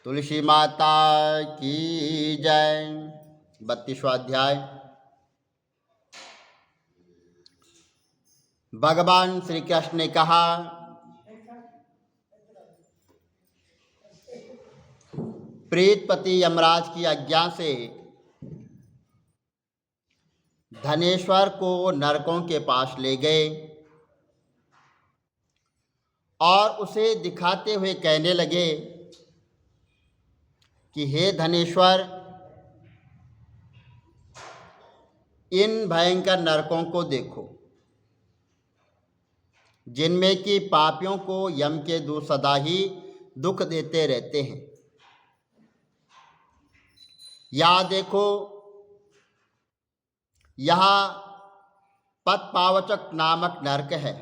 तुलसी माता की जय। 32वां अध्याय। भगवान श्री कृष्ण ने कहा, प्रेतपति यमराज की आज्ञा से धनेश्वर को नरकों के पास ले गए और उसे दिखाते हुए कहने लगे कि हे धनेश्वर, इन भयंकर नरकों को देखो, जिनमें कि पापियों को यम के दूत सदा ही दुख देते रहते हैं। या देखो, यहाँ पतपावचक नामक नरक है,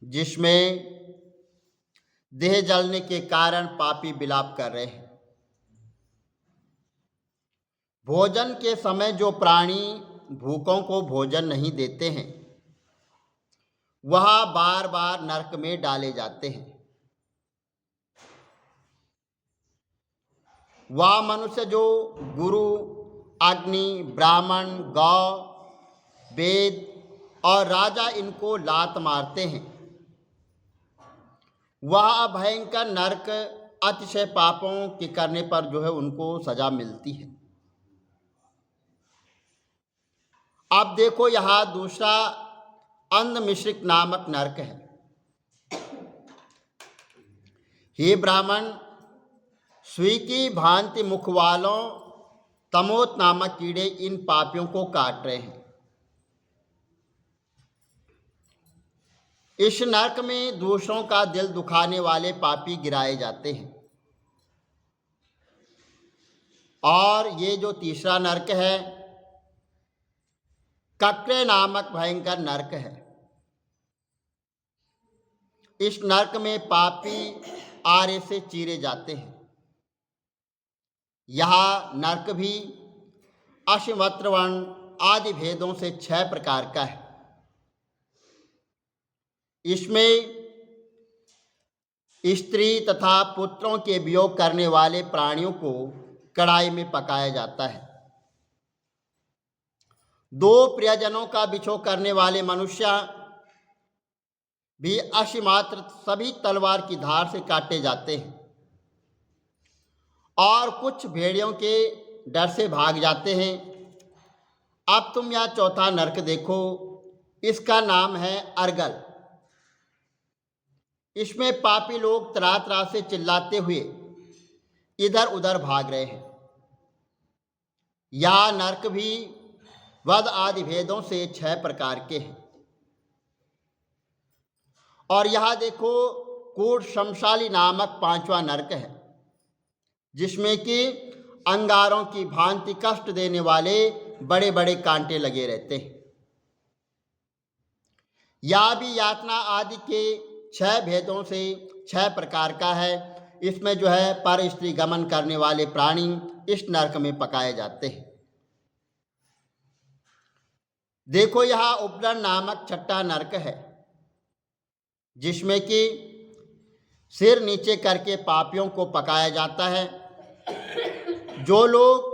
जिसमें देह जलने के कारण पापी विलाप कर रहे हैं। भोजन के समय जो प्राणी भूखों को भोजन नहीं देते हैं, वह बार बार नरक में डाले जाते हैं। वह मनुष्य जो गुरु, अग्नि, ब्राह्मण, गौ, वेद और राजा इनको लात मारते हैं, वह भयंकर नरक अतिशय पापों के करने पर उनको सजा मिलती है। अब देखो, यहाँ दूसरा अंध मिश्रिक नामक नरक है। हे ब्राह्मण, सुई की भांति मुख वालों तमोत नामक कीड़े इन पापियों को काट रहे हैं। इस नरक में दूसरों का दिल दुखाने वाले पापी गिराए जाते हैं। और ये जो तीसरा नरक है, कक्रे नामक भयंकर नरक है। इस नरक में पापी आरे से चीरे जाते हैं। यह नरक भी अश्वत्रवर्ण आदि भेदों से 6 प्रकार का है। इसमें स्त्री तथा पुत्रों के वियोग करने वाले प्राणियों को कड़ाई में पकाया जाता है। 2 प्रियजनों का विछोह करने वाले मनुष्य भी अश्वमात्र सभी तलवार की धार से काटे जाते हैं। और कुछ भेड़ियों के डर से भाग जाते हैं। अब तुम यह चौथा नरक देखो, इसका नाम है अर्गल। इसमें पापी लोग त्राह त्राह से चिल्लाते हुए इधर उधर भाग रहे हैं। यह नरक भी वध आदि भेदों से 6 प्रकार के हैं। और यहाँ देखो, कूट शमशाली नामक 5वां नरक है, जिसमें कि अंगारों की भांति कष्ट देने वाले बड़े बड़े कांटे लगे रहते हैं। यह भी यातना आदि के 6 भेदों से 6 प्रकार का है। इसमें पर स्त्री गमन करने वाले प्राणी इस नरक में पकाए जाते हैं। देखो, यहाँ उपलन नामक 6ठा नरक है, जिसमें कि सिर नीचे करके पापियों को पकाया जाता है। जो लोग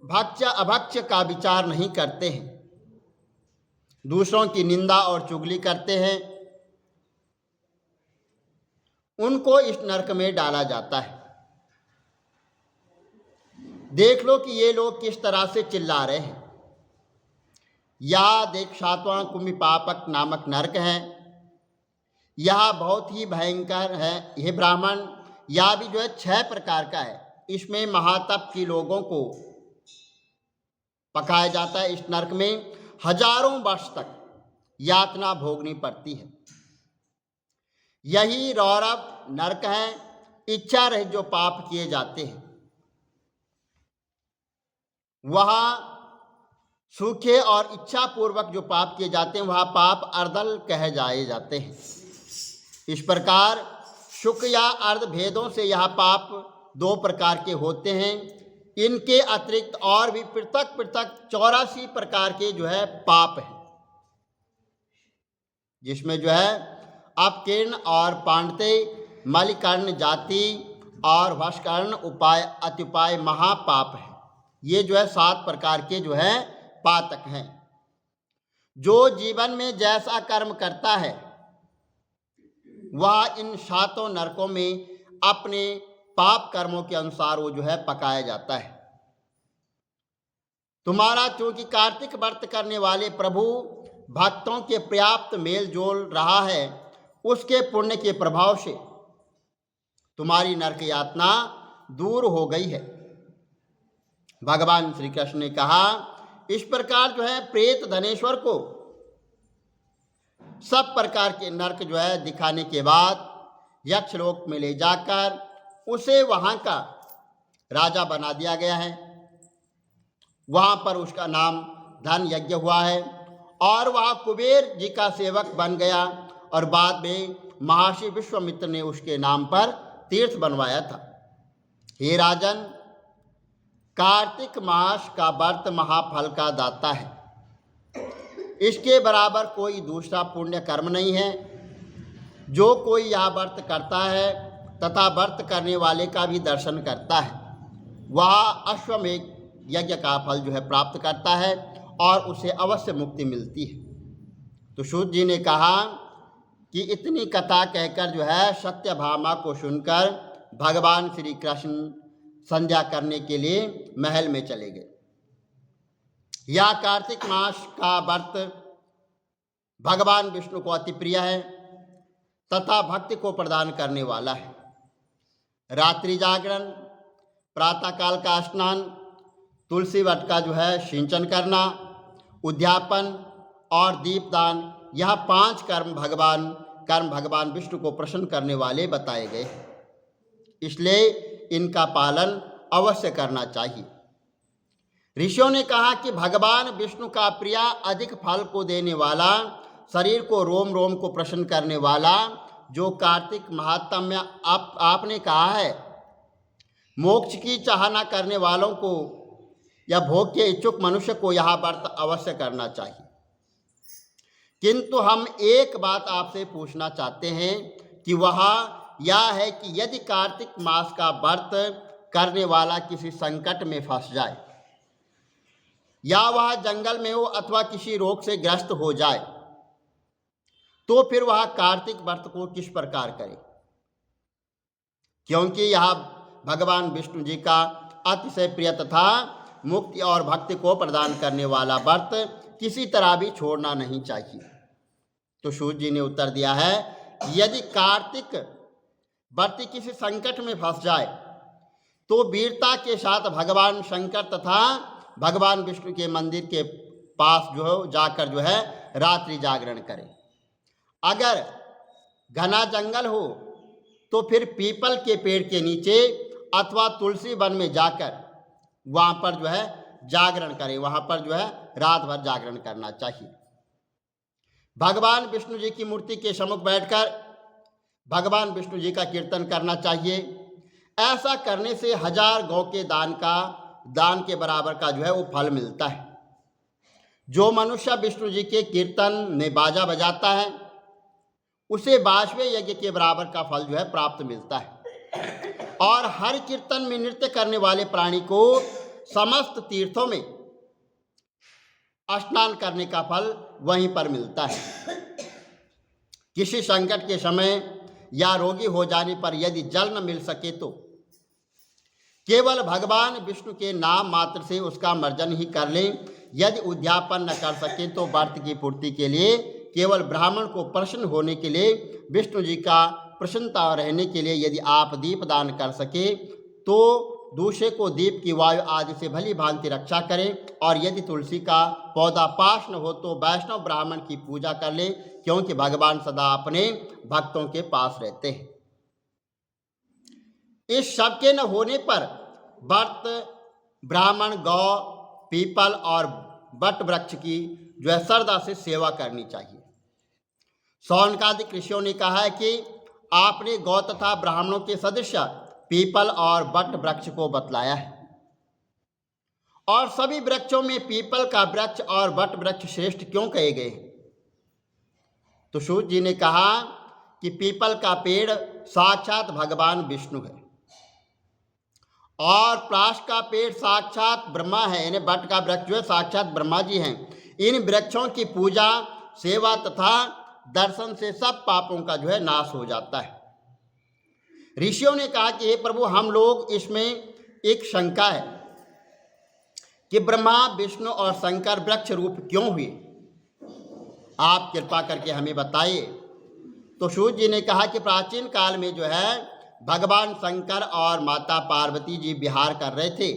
भक्ष्य अभक्ष्य का विचार नहीं करते हैं, दूसरों की निंदा और चुगली करते हैं, उनको इस नरक में डाला जाता है। देख लो कि ये लोग किस तरह से चिल्ला रहे हैं। या देख, 7वां कुंभी पापक नामक नरक है। यह बहुत ही भयंकर है। हे ब्राह्मण, यह भी 6 प्रकार का है। इसमें महातप की लोगों को पकाया जाता है। इस नरक में हजारों वर्ष तक यातना भोगनी पड़ती है। यही रौरव नरक है। इच्छा रहित जो पाप किए जाते हैं, वहाँ सूखे और इच्छा पूर्वक जो पाप किए जाते हैं, वह पाप अर्दल कहे जाए जाते हैं। इस प्रकार शुक या अर्ध भेदों से यह पाप 2 प्रकार के होते हैं। इनके अतिरिक्त और भी पृथक पृथक 84 प्रकार के पाप हैं, जिसमें अपकीर्ण और पांडते, मलिकर्ण जाति, और वशकरण उपाय अत्युपाय महापाप है। ये जो है 7 प्रकार के जो है पातक हैं। जो जीवन में जैसा कर्म करता है वह इन 7 नरकों में अपने पाप कर्मों के अनुसार वो जो है पकाया जाता है। तुम्हारा चूंकि कार्तिक व्रत करने वाले प्रभु भक्तों के पर्याप्त मेल जोल रहा है, उसके पुण्य के प्रभाव से तुम्हारी नरक यातना दूर हो गई है। भगवान श्री कृष्ण ने कहा, इस प्रकार जो है प्रेत धनेश्वर को सब प्रकार के नरक जो है दिखाने के बाद यक्षलोक में ले जाकर उसे वहाँ का राजा बना दिया गया है। वहाँ पर उसका नाम धन यज्ञ हुआ है और वह कुबेर जी का सेवक बन गया और बाद में महर्षि विश्वामित्र ने उसके नाम पर तीर्थ बनवाया था। हे राजन, कार्तिक मास का व्रत महाफल का दाता है। इसके बराबर कोई दूसरा पुण्य कर्म नहीं है। जो कोई यह व्रत करता है तथा व्रत करने वाले का भी दर्शन करता है, वह अश्वमेध यज्ञ का फल जो है प्राप्त करता है और उसे अवश्य मुक्ति मिलती है। तो सूत जी ने कहा कि इतनी कथा कहकर जो है सत्यभामा को सुनकर भगवान श्री कृष्ण संध्या करने के लिए महल में चले गए। यह कार्तिक मास का व्रत भगवान विष्णु को अति प्रिय है तथा भक्ति को प्रदान करने वाला है। रात्रि जागरण, प्रातःकाल का स्नान, तुलसी वट का जो है सिंचन करना, उद्यापन और दीपदान, यह 5 कर्म भगवान विष्णु को प्रसन्न करने वाले बताए गए। इसलिए इनका पालन अवश्य करना चाहिए। ऋषियों ने कहा कि भगवान विष्णु का प्रिय, अधिक फल को देने वाला, शरीर को रोम रोम को प्रसन्न करने वाला जो कार्तिक महात्म्य आपने कहा है, मोक्ष की चाहना करने वालों को या भोग के इच्छुक मनुष्य को यह व्रत अवश्य करना चाहिए। किंतु हम एक बात आपसे पूछना चाहते हैं कि वह यह है कि यदि कार्तिक मास का व्रत करने वाला किसी संकट में फंस जाए या वह जंगल में हो अथवा किसी रोग से ग्रस्त हो जाए, तो फिर वह कार्तिक व्रत को किस प्रकार करे? क्योंकि यह भगवान विष्णु जी का अतिशय प्रिय तथा मुक्ति और भक्ति को प्रदान करने वाला व्रत किसी तरह भी छोड़ना नहीं चाहिए। तो सूत जी ने उत्तर दिया है, यदि कार्तिक व्रत किसी संकट में फंस जाए तो वीरता के साथ भगवान शंकर तथा भगवान विष्णु के मंदिर के पास जाकर रात्रि जागरण करें। अगर घना जंगल हो तो फिर पीपल के पेड़ के नीचे अथवा तुलसी वन में जाकर वहाँ पर जागरण करें। वहाँ पर रात भर जागरण करना चाहिए। भगवान विष्णु जी की मूर्ति के सम्मुख बैठकर भगवान विष्णु जी का कीर्तन करना चाहिए। ऐसा करने से 1000 गौ के दान के बराबर का वो फल मिलता है। जो मनुष्य विष्णु जी के कीर्तन में बाजा बजाता है उसे 22वें यज्ञ के बराबर का फल प्राप्त मिलता है। और हर कीर्तन में नृत्य करने वाले प्राणी को समस्त तीर्थों में स्नान करने का फल वहीं पर मिलता है। किसी संकट के समय या रोगी हो जाने पर यदि जल न मिल सके तो केवल भगवान विष्णु के नाम मात्र से उसका मर्जन ही कर लें। यदि उद्यापन न कर सके तो व्रत की पूर्ति के लिए केवल ब्राह्मण को प्रसन्न होने के लिए, विष्णु जी का प्रसन्नता रहने के लिए यदि आप दीप दान कर सके तो दूसरे को दीप की वायु आदि से भली भांति रक्षा करें। और यदि तुलसी का पौधा पास न हो तो वैष्णव ब्राह्मण की पूजा कर ले, क्योंकि भगवान सदा अपने भक्तों के पास रहते हैं। इस सब के न होने पर व्रत ब्राह्मण, गौ, पीपल और वट वृक्ष की श्रद्धा से सेवा करनी चाहिए। शौनकादिक ऋषियों ने कहा है कि आपने गौ तथा ब्राह्मणों के सदस्य पीपल और वट वृक्ष को बतलाया है। और सभी वृक्षों में पीपल का वृक्ष और वट वृक्ष श्रेष्ठ क्यों कहे गए? तो सूत जी ने कहा कि पीपल का पेड़ साक्षात भगवान विष्णु है और प्राश का पेड़ साक्षात ब्रह्मा है, यानी बट का वृक्ष जो है साक्षात ब्रह्मा जी हैं। इन वृक्षों की पूजा, सेवा तथा दर्शन से सब पापों का जो है नाश हो जाता है। ऋषियों ने कहा कि हे प्रभु, हम लोग इसमें एक शंका है कि ब्रह्मा, विष्णु और शंकर वृक्ष रूप क्यों हुए, आप कृपा करके हमें बताइए। तो सूत जी ने कहा कि प्राचीन काल में जो है भगवान शंकर और माता पार्वती जी विहार कर रहे थे,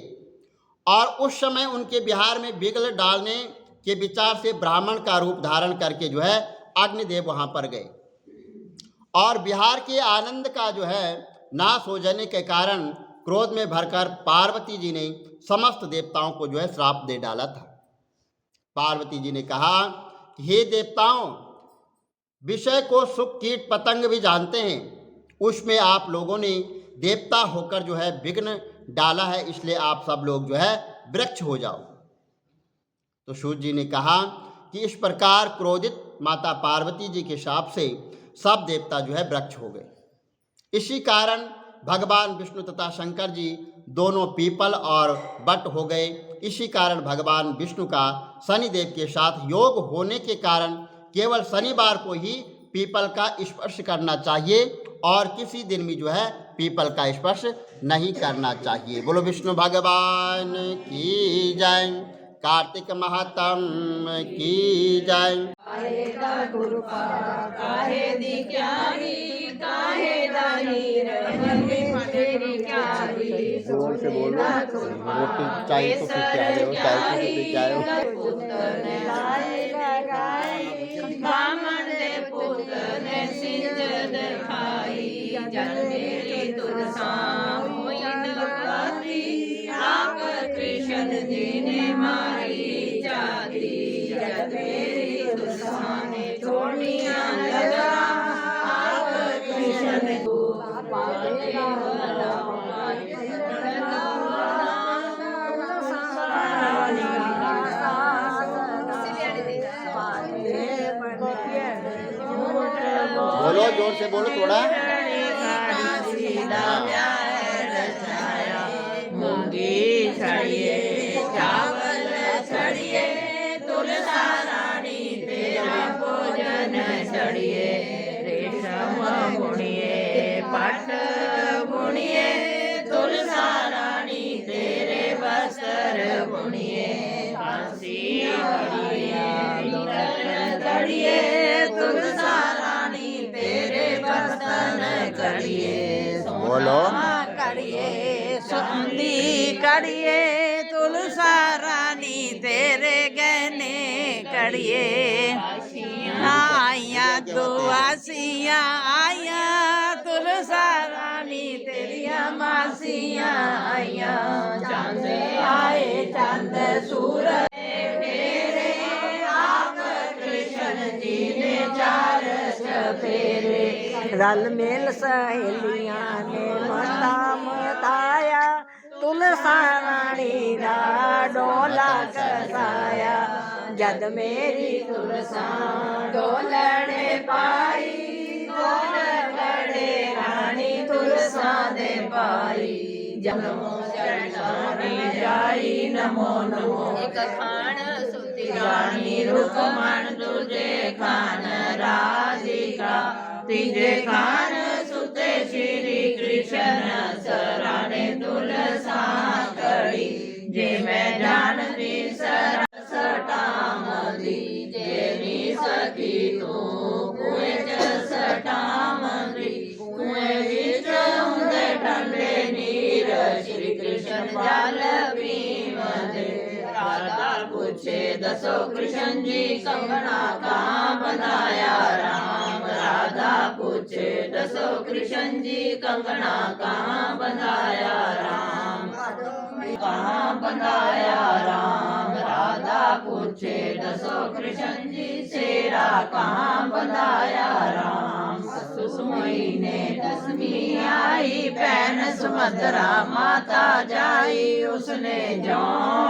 और उस समय उनके विहार में विघ्न डालने के विचार से ब्राह्मण का रूप धारण करके जो है अग्निदेव वहाँ पर गए, और विहार के आनंद का जो है नाश हो जाने के कारण क्रोध में भरकर पार्वती जी ने समस्त देवताओं को जो है श्राप दे डाला था। पार्वती जी ने कहा कि हे देवताओं, विषय को सुख कीट पतंग भी जानते हैं, उसमें आप लोगों ने देवता होकर जो है विघ्न डाला है, इसलिए आप सब लोग जो है वृक्ष हो जाओ। तो सूत जी ने कहा कि इस प्रकार क्रोधित माता पार्वती जी के शाप से सब देवता जो है वृक्ष हो गए। इसी कारण भगवान विष्णु तथा शंकर जी दोनों पीपल और बट हो गए। इसी कारण भगवान विष्णु का शनिदेव के साथ योग होने के कारण केवल शनिवार को ही पीपल का स्पर्श करना चाहिए, और किसी दिन भी जो है पीपल का स्पर्श नहीं करना चाहिए। बोलो विष्णु भगवान की जय, कार्तिक महात्म की जय। जोर से बोलो, रोटी चाहिए तो फिर क्या हो, चाय तो फिर क्या हो। बामन दे पुत्र ने सिंध दिखाई, जन मेरी तुलसा होई नवरात्रि, आप कृष्ण जी ने मारी जाति, जन मेरी तुलसा ने छोड़िया लगा, आप कृष्ण को बोलो, जोर से बोलो थोड़ा। मूंगी छड़िए, चावल छड़िए, तुलसा रानी तेरा भोजन छड़िए, रेशम बुनिए, पट बुनिए, तुलसा रानी तेरे वस्त्र बुनिए, फांसी कड़िए, तुलसा रानी तेरे बर्तन कड़िए, बोलो। कड़िए सुंदी कड़िए, तुलसा रानी तेरे गहने कड़िए, आया दुआसियाँ आया, तुलसा रानी तेरिया मासियाँ आया, चांद आए चांद सूरज फेरे, आप कृष्ण जी ने चार चफेरे, रल मेल सहेलियां ने मता मताया, तुलसा रानी दा डोला कसाया, जद मेरी तुलसा डोलने पाई, डोल बड़े रानी तुलसा दे पाई, जन्मों चढ़ाने जाई नमो नमो, एक खान सुती रानी रुकमण, दूजे खान राधिका, तीजे खान सुते श्री कृष्ण सराने, तुलसा कड़ी जे मैं जानती सरसटामदी, जेनी सखी तू कुएं सटामदी, कुएं विच हुंदे ठंडे नीर, श्री कृष्ण जल पीवंदे, राधा पूछे दसो कृष्ण जी कंगना कहाँ बंधाया राम, राधा पूछे दसो कृष्ण जी कंगना कहाँ बंधाया राम, कहाँ बंधाया राम, राधा पूछे दसो कृष्ण जी सेरा कहाँ बंधाया राम, सुसुमई ने दसवीं आई, पैन सुमद्रा माता जाई, उसने जो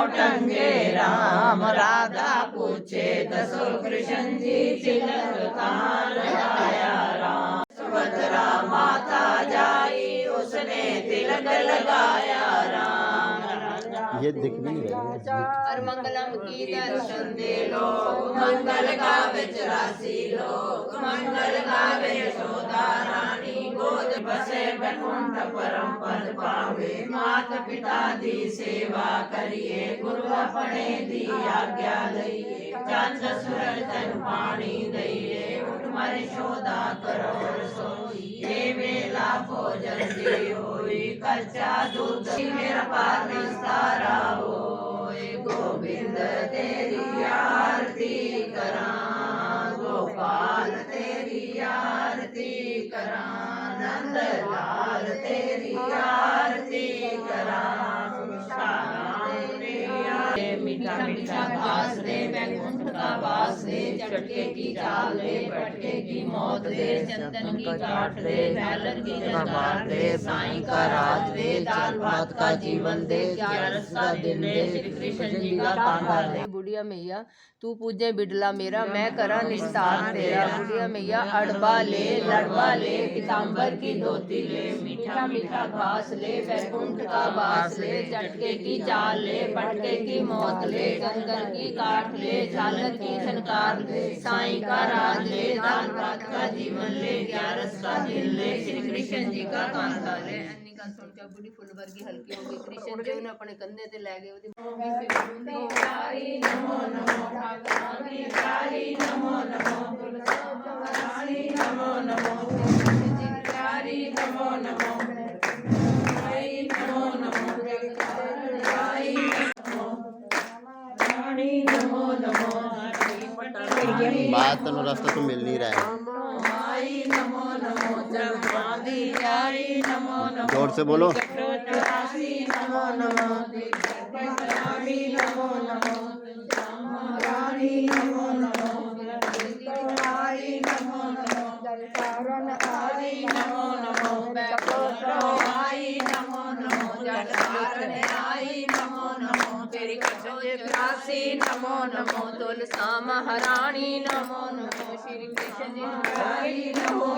टंगे राम, राधा पूछे दसो कृष्ण जी तिलक कहाँ लगाया राम, सुभद्रा माता जाई, उसने तिलक लगाया राम, ये दिख भी नहीं रही है। हर मंगलम की दर्शन दे लोग मंगल गावे 84 लोग मंगल गावे यशोदा रानी गोद बसे बैकुंठ परम पद पावे मात पिता दी सेवा करिए गुरु अपने दी आज्ञा लइए चंद सूरज तन पानी दइए उठ मर यशोदा करो रसोई ये वेला भोजन दे होई कच्चा दूध मेरा पानी सारा होए गोविंद तेरी आरती करा गोपाल तेरी आरती करा नंद लाल तेरी आरती करा मीठा मीठा घास दे बैकुंठ का वास दे चटके की चाल दे पटके की मौत दे चंदन की काट दे झालर की जंगार दे साईं का राज दे दाल भात का जीवन दे 11 का दिन दे श्री कृष्ण जी का कांधा दे बुढ़िया मैया तू पूजे बिडला मेरा मैं करा निस्तार तेरा बुढ़िया मैया अड़बा ले लड़बा ले पीताम्बर की धोती ले मीठा मीठा घास ले बैकुंठ का वास ले चटके की चाल ले पटके की मौत ले चंदन की काट ले झालर की झनकार ले साईं का राज ले दाल भात का जीवन ले 11 का दिन ले श्री कृष्ण जी का कांधा ले अन्नी का सुन के बुढ़ी फुल वर्गी हल्की होगी कृष्ण जी ने अपने कंधे ते ले गए नमो नमो ठाकुरानी प्यारी नमो नमो तुलसी नमो नमो प्यारी नमो नमो आई नमो नमो आई नमो नमो बात तो रास्ता तो मिल नहीं रहा है। नमो नमो जगमादी प्यारी नमो नमो जोर से बोलो। 84 नमो नमो प्यारी नमो नमो रानी नमो नमो आई नमो नमो जलसारण आई नमो नमो बैकुंठ आई नमो नमो जलसारण आई नमो नमो तेरी कसम 84 नमो नमो तुलसा महारानी नमो नमो श्री कृष्ण जी आई नमो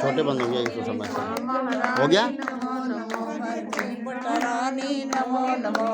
छोटे बंद हो गया इसको समझ से। हो गया। नमो नमो नमो नमो